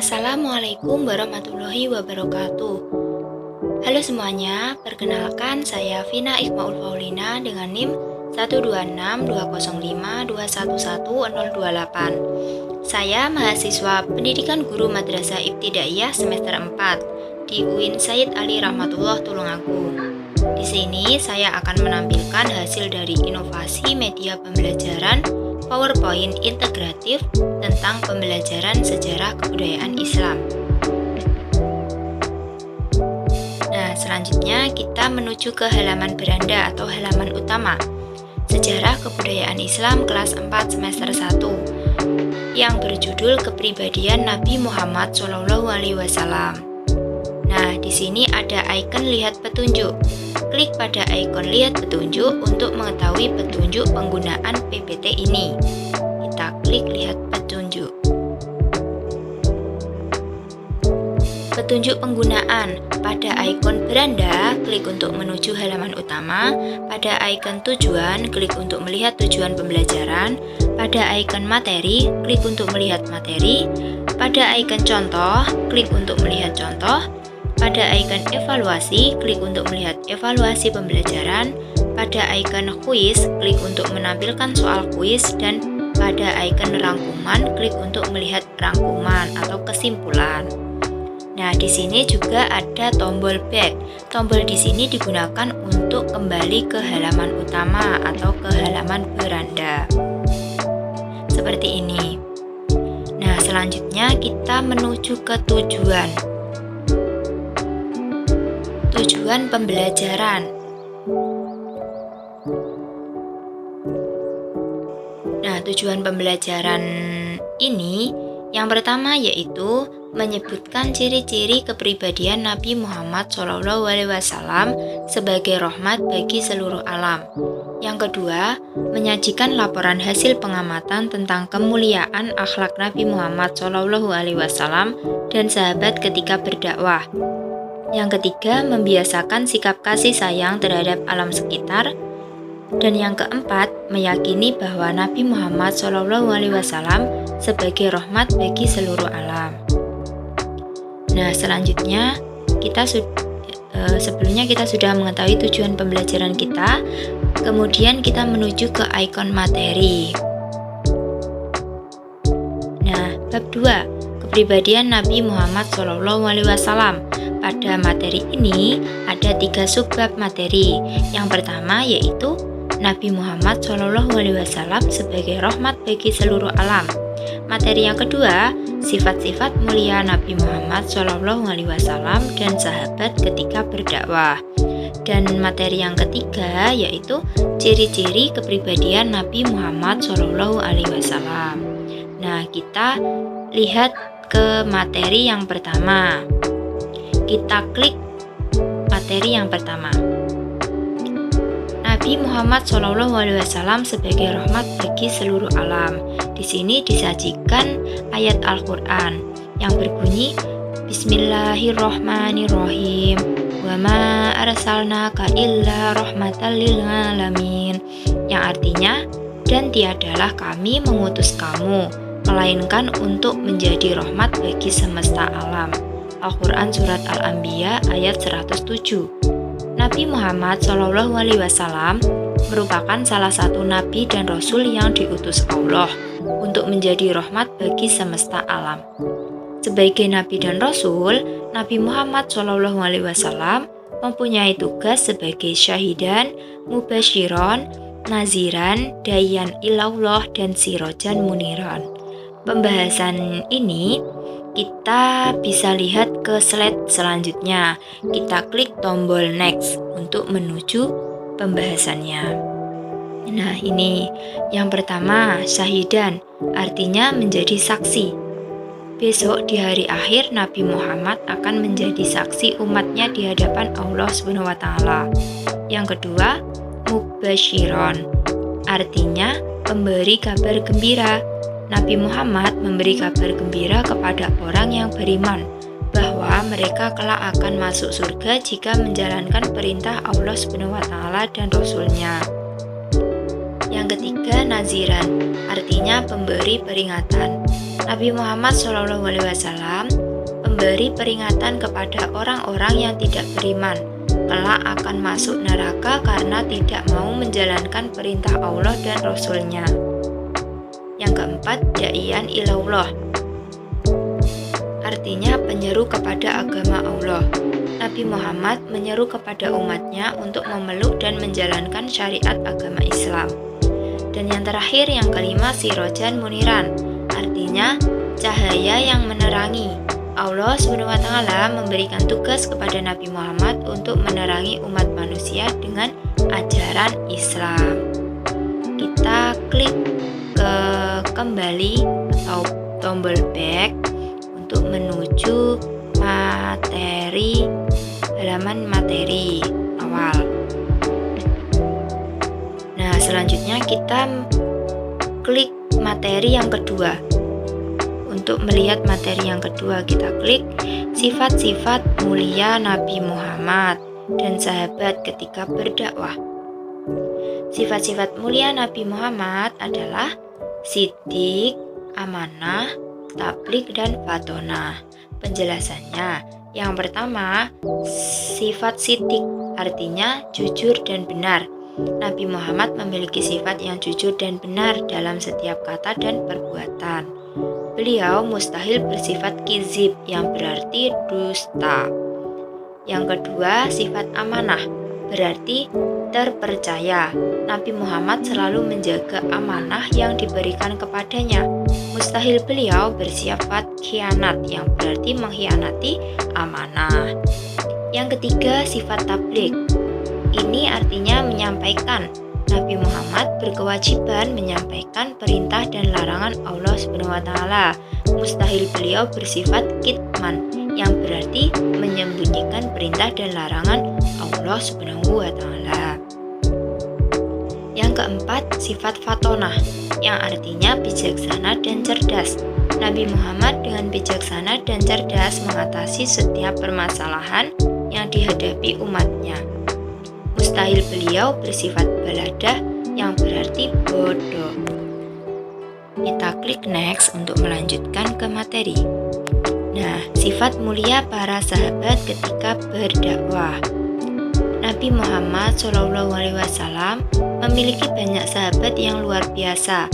Assalamualaikum warahmatullahi wabarakatuh. Halo semuanya, perkenalkan saya Vina Iqmaul Faulina dengan NIM 1262052111028. Saya mahasiswa Pendidikan Guru Madrasah Ibtidaiyah semester 4 di UIN Sayyid Ali Rahmatullah Tulungagung. Di sini saya akan menampilkan hasil dari inovasi media pembelajaran PowerPoint integratif tentang pembelajaran sejarah kebudayaan Islam. Nah, selanjutnya kita menuju ke halaman beranda atau halaman utama Sejarah Kebudayaan Islam kelas 4 semester 1 yang berjudul Kepribadian Nabi Muhammad SAW. Nah, di sini ada ikon lihat petunjuk. Klik pada ikon lihat petunjuk untuk mengetahui petunjuk penggunaan PPT ini. Kita klik lihat petunjuk. Petunjuk penggunaan. Pada ikon beranda, klik untuk menuju halaman utama. Pada ikon tujuan, klik untuk melihat tujuan pembelajaran. Pada ikon materi, klik untuk melihat materi. Pada ikon contoh, klik untuk melihat contoh. Pada ikon evaluasi, klik untuk melihat evaluasi pembelajaran. Pada ikon kuis, klik untuk menampilkan soal kuis. Dan pada ikon rangkuman, klik untuk melihat rangkuman atau kesimpulan. Nah, di sini juga ada tombol back. Tombol di sini digunakan untuk kembali ke halaman utama atau ke halaman beranda. Seperti ini. Nah, selanjutnya kita menuju ke tujuan. Tujuan pembelajaran. Nah, tujuan pembelajaran ini yang pertama yaitu menyebutkan ciri-ciri kepribadian Nabi Muhammad SAW sebagai rahmat bagi seluruh alam. Yang kedua, menyajikan laporan hasil pengamatan tentang kemuliaan akhlak Nabi Muhammad SAW dan sahabat ketika berdakwah. Yang ketiga, membiasakan sikap kasih sayang terhadap alam sekitar. Dan yang keempat, meyakini bahwa Nabi Muhammad SAW sebagai rahmat bagi seluruh alam. Nah, selanjutnya sebelumnya kita sudah mengetahui tujuan pembelajaran kita. Kemudian kita menuju ke ikon materi. Nah, bab 2, kepribadian Nabi Muhammad SAW. Pada materi ini ada 3 subbab materi. Yang pertama yaitu Nabi Muhammad SAW sebagai rahmat bagi seluruh alam. Materi yang kedua, sifat-sifat mulia Nabi Muhammad SAW dan sahabat ketika berdakwah. Dan materi yang ketiga yaitu ciri-ciri kepribadian Nabi Muhammad SAW. Nah, kita lihat ke materi yang pertama. Kita klik materi yang pertama. Nabi Muhammad SAW sebagai rahmat bagi seluruh alam. Di sini disajikan ayat Al-Quran yang berbunyi Bismillahirrohmanirrohim wa ma arsalnaka illa rahmatan lil alamin, yang artinya, dan tiadalah kami mengutus kamu melainkan untuk menjadi rahmat bagi semesta alam. Al-Quran Surat Al-Anbiya ayat 107. Nabi Muhammad SAW merupakan salah satu nabi dan rasul yang diutus Allah untuk menjadi rahmat bagi semesta alam. Sebagai nabi dan rasul, Nabi Muhammad SAW mempunyai tugas sebagai syahidan, mubasyiron, naziran, dayan ilallah, dan sirojan muniran. Pembahasan ini kita bisa lihat ke slide selanjutnya. Kita klik tombol next untuk menuju pembahasannya. Nah, ini yang pertama, syahidan, artinya menjadi saksi. Besok di hari akhir Nabi Muhammad akan menjadi saksi umatnya di hadapan Allah SWT. Yang kedua, mubasyiron, artinya pemberi kabar gembira. Nabi Muhammad memberi kabar gembira kepada orang yang beriman bahwa mereka kelak akan masuk surga jika menjalankan perintah Allah SWT dan Rasul-Nya. Yang ketiga, naziran, artinya pemberi peringatan. Nabi Muhammad SAW memberi peringatan kepada orang-orang yang tidak beriman, kelak akan masuk neraka karena tidak mau menjalankan perintah Allah dan Rasul-Nya. Yang keempat, da'iyan ilallah, artinya penyeru kepada agama Allah. Nabi Muhammad menyeru kepada umatnya untuk memeluk dan menjalankan syariat agama Islam. Dan yang terakhir, yang kelima, sirojan muniran, artinya cahaya yang menerangi. Allah SWT memberikan tugas kepada Nabi Muhammad untuk menerangi umat manusia dengan ajaran Islam. Kita klik ke kembali atau tombol back untuk menuju materi, halaman materi awal. Nah, selanjutnya kita klik materi yang kedua. Untuk melihat materi yang kedua, kita klik sifat-sifat mulia Nabi Muhammad dan sahabat ketika berdakwah. Sifat-sifat mulia Nabi Muhammad adalah siddiq, amanah, tabligh, dan fatonah. Penjelasannya, yang pertama, sifat siddiq artinya jujur dan benar. Nabi Muhammad memiliki sifat yang jujur dan benar dalam setiap kata dan perbuatan. Beliau mustahil bersifat kizib yang berarti dusta. Yang kedua, sifat amanah berarti terpercaya. Nabi Muhammad selalu menjaga amanah yang diberikan kepadanya. Mustahil beliau bersifat khianat yang berarti mengkhianati amanah. Yang ketiga, sifat tabligh. Ini artinya menyampaikan. Nabi Muhammad berkewajiban menyampaikan perintah dan larangan Allah SWT. Mustahil beliau bersifat kitman yang berarti menyembunyikan perintah dan larangan Allah SWT. Yang keempat, sifat fatonah yang artinya bijaksana dan cerdas. Nabi Muhammad dengan bijaksana dan cerdas mengatasi setiap permasalahan yang dihadapi umatnya. Mustahil beliau bersifat baladah yang berarti bodoh. Kita klik next untuk melanjutkan ke materi. Nah, sifat mulia para sahabat ketika berdakwah. Nabi Muhammad SAW memiliki banyak sahabat yang luar biasa.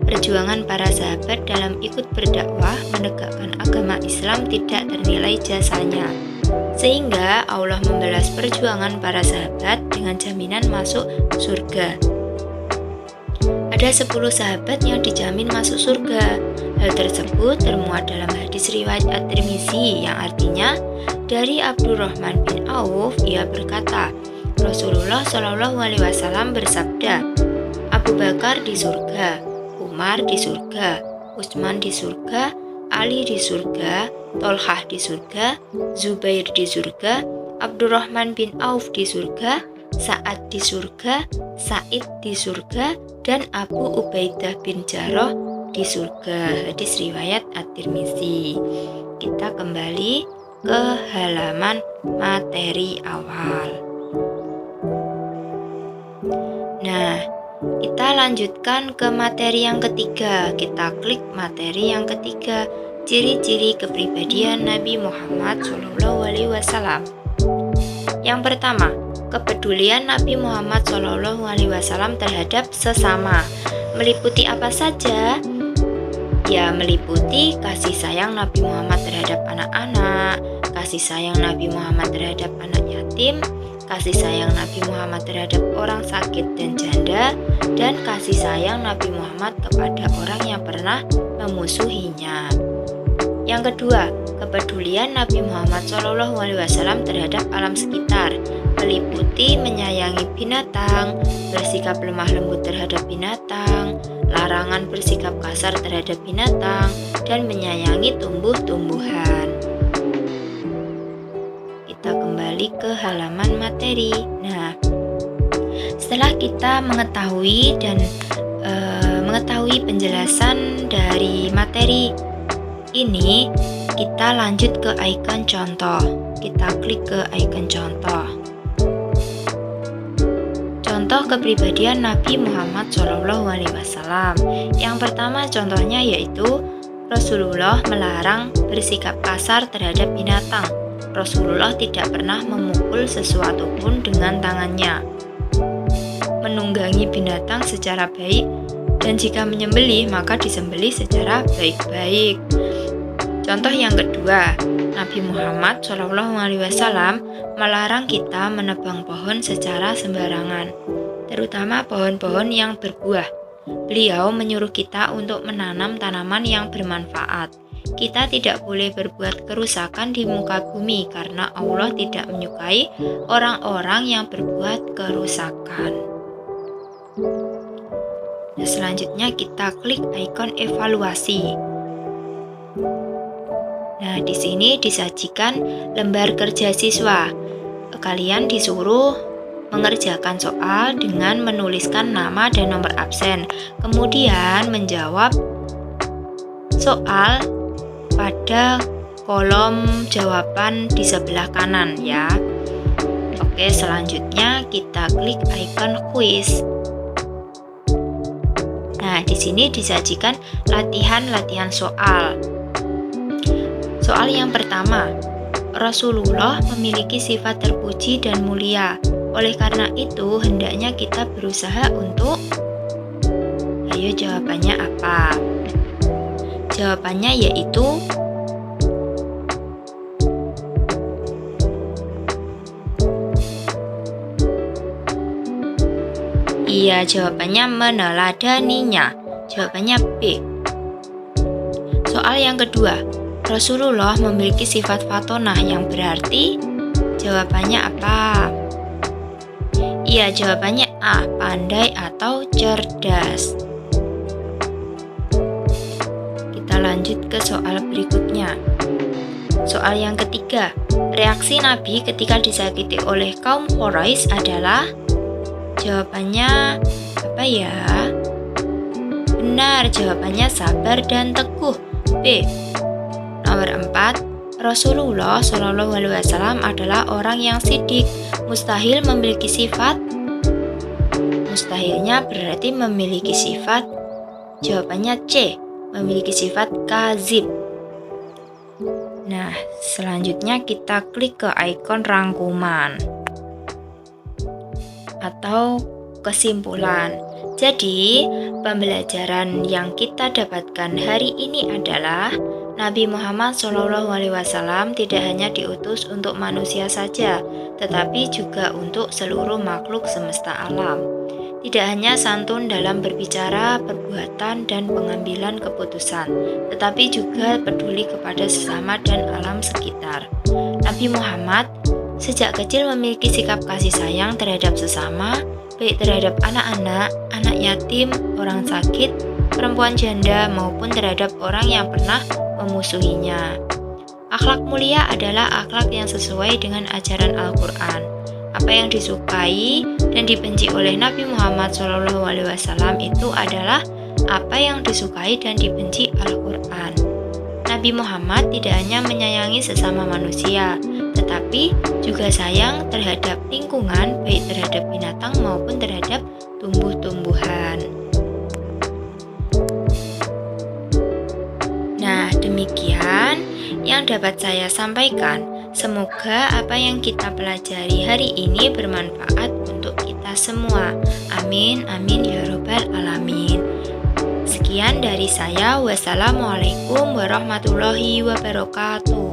Perjuangan para sahabat dalam ikut berdakwah menegakkan agama Islam tidak ternilai jasanya. Sehingga Allah membalas perjuangan para sahabat dengan jaminan masuk surga. Ada 10 sahabat yang dijamin masuk surga. Hal tersebut termuat dalam hadis riwayat At-Tirmizi yang artinya dari Abdurrahman bin Auf, ia berkata, Rasulullah SAW bersabda, Abu Bakar di surga, Umar di surga, Utsman di surga, Ali di surga, Tolhah di surga, Zubair di surga, Abdurrahman bin Auf di surga, Sa'ad di surga, Sa'id di surga, dan Abu Ubaidah bin Jarrah di surga. Hadis riwayat At-Tirmizi. Kita kembali ke halaman materi awal. Nah, kita lanjutkan ke materi yang ketiga. Kita klik materi yang ketiga, ciri-ciri kepribadian Nabi Muhammad SAW. Yang pertama, kepedulian Nabi Muhammad SAW terhadap sesama. Meliputi apa saja? Ya, meliputi kasih sayang Nabi Muhammad terhadap anak-anak, kasih sayang Nabi Muhammad terhadap anak yatim, kasih sayang Nabi Muhammad terhadap orang sakit dan janda, dan kasih sayang Nabi Muhammad kepada orang yang pernah memusuhinya. Yang kedua, kepedulian Nabi Muhammad SAW terhadap alam sekitar, meliputi menyayangi binatang, bersikap lemah lembut terhadap binatang, larangan bersikap kasar terhadap binatang, dan menyayangi tumbuh-tumbuhan. Kita kembali ke halaman materi. Nah, setelah kita mengetahui penjelasan dari materi ini, kita lanjut ke icon contoh. Kita klik ke icon contoh. contoh kepribadian Nabi Muhammad SAW. Yang pertama contohnya yaitu Rasulullah melarang bersikap kasar terhadap binatang. Rasulullah tidak pernah memukul sesuatu pun dengan tangannya. Menunggangi binatang secara baik, dan jika menyembelih maka disembelih secara baik-baik. Contoh yang kedua, Nabi Muhammad SAW melarang kita menebang pohon secara sembarangan, terutama pohon-pohon yang berbuah. Beliau menyuruh kita untuk menanam tanaman yang bermanfaat. Kita tidak boleh berbuat kerusakan di muka bumi karena Allah tidak menyukai orang-orang yang berbuat kerusakan. Nah, selanjutnya kita klik ikon evaluasi. Nah, di sini disajikan lembar kerja siswa. Kalian disuruh mengerjakan soal dengan menuliskan nama dan nomor absen, kemudian menjawab soal pada kolom jawaban di sebelah kanan ya. Oke, selanjutnya kita klik ikon quiz. Nah, di sini disajikan latihan-latihan soal. Soal yang pertama, Rasulullah memiliki sifat terpuji dan mulia. Oleh karena itu, hendaknya kita berusaha untuk... Ayo jawabannya apa? Jawabannya yaitu iya, jawabannya meneladaninya. Jawabannya B. Soal yang kedua, Rasulullah memiliki sifat fatonah yang berarti jawabannya apa? Iya, jawabannya A, pandai atau cerdas. Kita lanjut ke soal berikutnya. Soal yang ketiga, reaksi Nabi ketika disakiti oleh kaum Quraisy adalah... Jawabannya apa ya? Benar, jawabannya sabar dan teguh. B. Nomor 4, Rasulullah SAW adalah orang yang sidik. Mustahil memiliki sifat. Mustahilnya berarti memiliki sifat. Jawabannya C, memiliki sifat kazib. Nah, selanjutnya kita klik ke ikon rangkuman atau kesimpulan. Jadi, pembelajaran yang kita dapatkan hari ini adalah Nabi Muhammad SAW tidak hanya diutus untuk manusia saja, tetapi juga untuk seluruh makhluk semesta alam. Tidak hanya santun dalam berbicara, perbuatan, dan pengambilan keputusan, tetapi juga peduli kepada sesama dan alam sekitar. Nabi Muhammad sejak kecil memiliki sikap kasih sayang terhadap sesama, baik terhadap anak-anak, anak yatim, orang sakit, perempuan janda, maupun terhadap orang yang pernah memusuhinya. Akhlak mulia adalah akhlak yang sesuai dengan ajaran Al-Quran. Apa yang disukai dan dibenci oleh Nabi Muhammad SAW itu adalah apa yang disukai dan dibenci Al-Quran. Nabi Muhammad tidak hanya menyayangi sesama manusia, tetapi juga sayang terhadap lingkungan, baik terhadap binatang maupun terhadap tumbuh-tumbuhan. Nah, demikian yang dapat saya sampaikan. Semoga apa yang kita pelajari hari ini bermanfaat untuk kita semua. Amin, amin ya robbal alamin. Sekian dari saya. Wassalamualaikum warahmatullahi wabarakatuh.